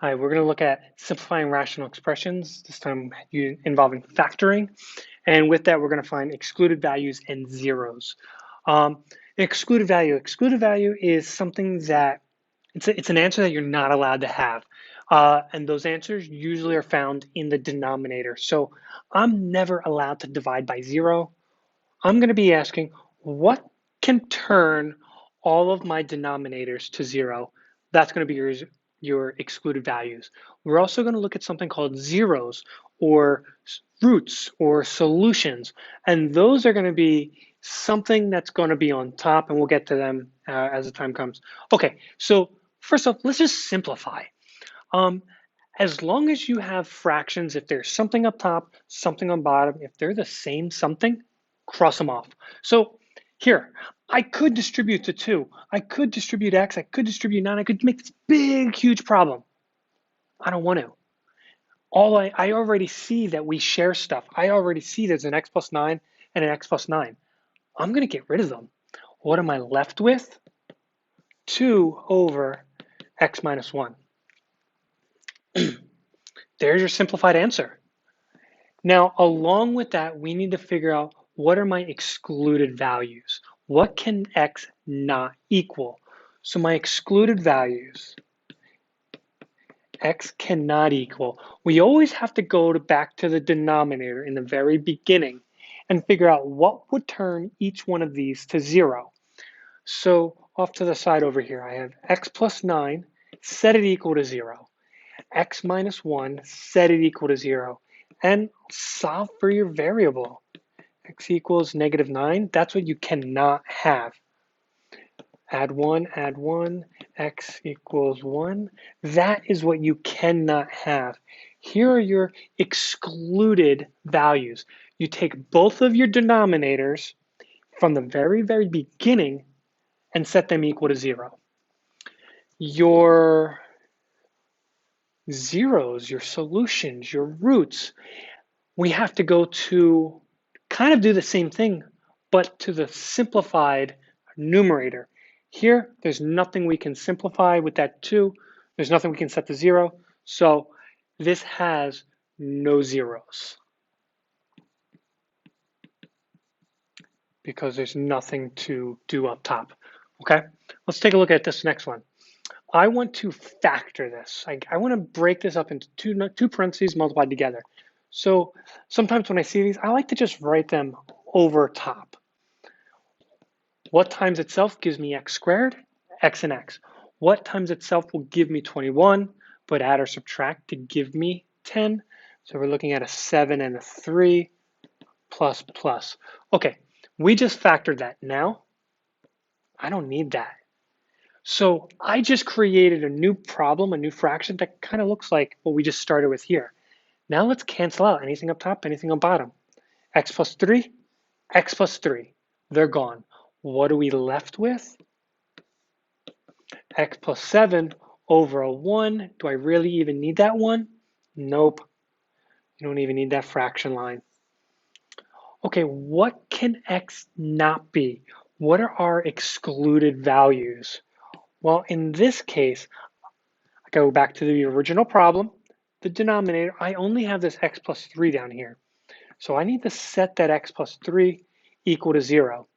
Hi, we're going to look at simplifying rational expressions, this time involving factoring. And with that, we're going to find excluded values and zeros. Excluded value is something that it's an answer that you're not allowed to have. And those answers usually are found in the denominator. So I'm never allowed to divide by zero. I'm going to be asking what can turn all of my denominators to zero. That's going to be your excluded values. We're also going to look at something called zeros or roots or solutions. And those are going to be something that's going to be on top, and we'll get to them as the time comes. Okay, so first off, let's just simplify. Um, as long as you have fractions, if there's something up top, something on bottom, if they're the same something, cross them off. So here, I could distribute to 2. I could distribute x. I could distribute 9. I could make this big, huge problem. I don't want to. I already see that we share stuff. I already see there's an x plus 9 and an x plus 9. I'm going to get rid of them. What am I left with? 2 over x minus 1. There's your simplified answer. Now, along with that, we need to figure out what are my excluded values? What can x not equal? So my excluded values, x cannot equal. We always have to go back to the denominator in the very beginning and figure out what would turn each one of these to 0. So off to the side over here, I have x plus 9, set it equal to 0. X minus 1, set it equal to 0. And solve for your variable. X equals negative 9. That's what you cannot have. Add 1, x equals 1. That is what you cannot have. Here are your excluded values. You take both of your denominators from the very, very beginning and set them equal to 0. Your zeros, your solutions, your roots, we have to go to kind of do the same thing, but to the simplified numerator. Here, there's nothing we can simplify with that 2. There's nothing we can set to 0. So this has no zeros because there's nothing to do up top. Okay, let's take a look at this next one. I want to factor this. I want to break this up into two parentheses multiplied together. So sometimes when I see these, I like to just write them over top. What times itself gives me x squared? X and x. What times itself will give me 21, but add or subtract to give me 10? So we're looking at a 7 and a 3 plus plus. Okay, we just factored that. Now, I don't need that. So I just created a new problem, a new fraction that kind of looks like what we just started with here. Now let's cancel out anything up top, anything on bottom. X plus 3, x plus 3. They're gone. What are we left with? X plus 7 over a 1. Do I really even need that 1? Nope. You don't even need that fraction line. Okay, what can x not be? What are our excluded values? Well, in this case, I go back to the original problem. The denominator, I only have this x plus 3 down here. So I need to set that x plus 3 equal to 0.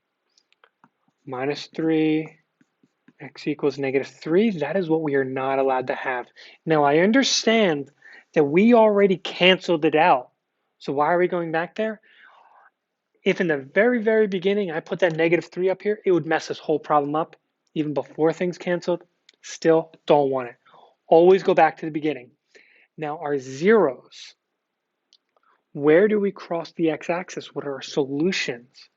Minus 3, x equals negative 3. That is what we are not allowed to have. Now, I understand that we already canceled it out. So why are we going back there? If in the very, very beginning I put that negative 3 up here, it would mess this whole problem up even before things canceled. Still don't want it. Always go back to the beginning. Now, our zeros, where do we cross the x-axis? What are our solutions?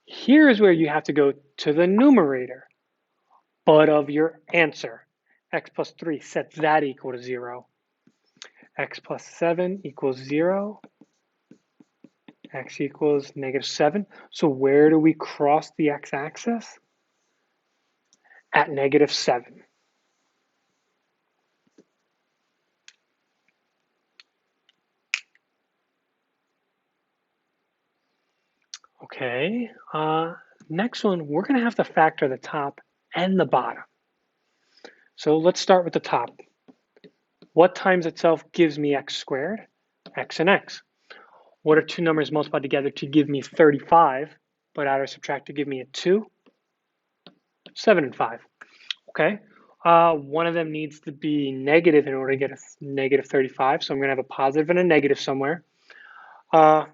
Here's where you have to go to the numerator, but of your answer. X plus 3, set that equal to 0. X plus 7 equals 0. X equals negative 7. So where do we cross the x-axis? At negative 7. Okay, next one, we're going to have to factor the top and the bottom. So let's start with the top. What times itself gives me x squared? X and x. What are two numbers multiplied together to give me 35, but add or subtract to give me a 2? 7 and 5. Okay. One of them needs to be negative in order to get a negative 35, so I'm going to have a positive and a negative somewhere. I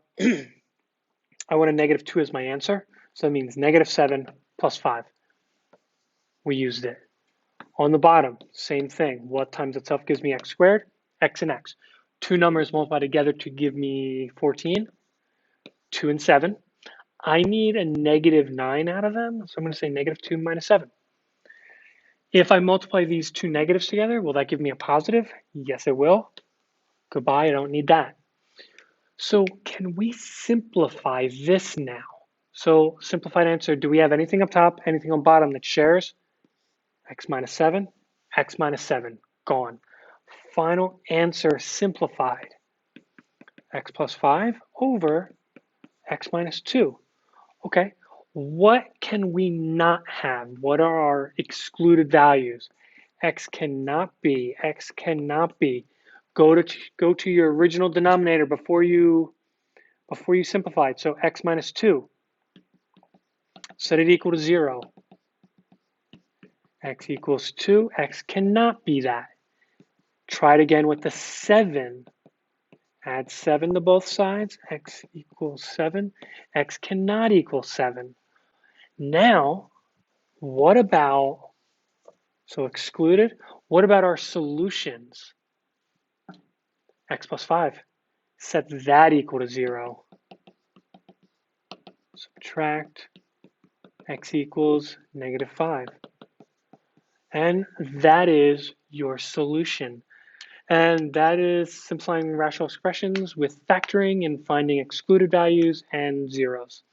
want a negative 2 as my answer, so that means negative 7 plus 5. We used it. On the bottom, same thing. What times itself gives me x squared? X and x. Two numbers multiplied together to give me 14, 2 and 7. I need a negative 9 out of them, so I'm going to say negative 2 minus 7. If I multiply these two negatives together, will that give me a positive? Yes, it will. Goodbye, I don't need that. So can we simplify this now? So simplified answer, do we have anything up top, anything on bottom that shares? X minus 7, x minus 7, gone. Final answer simplified. X plus 5 over x minus 2. Okay, what can we not have? What are our excluded values? X cannot be, x cannot be. Go to your original denominator before you simplified. So x minus 2. Set it equal to 0. X equals 2. X cannot be that. Try it again with the 7. Add 7 to both sides. X equals 7. X cannot equal 7. Now, what about, so excluded, what about our solutions? X plus 5. Set that equal to 0. Subtract x equals negative 5. And that is your solution. And that is simplifying rational expressions with factoring and finding excluded values and zeros.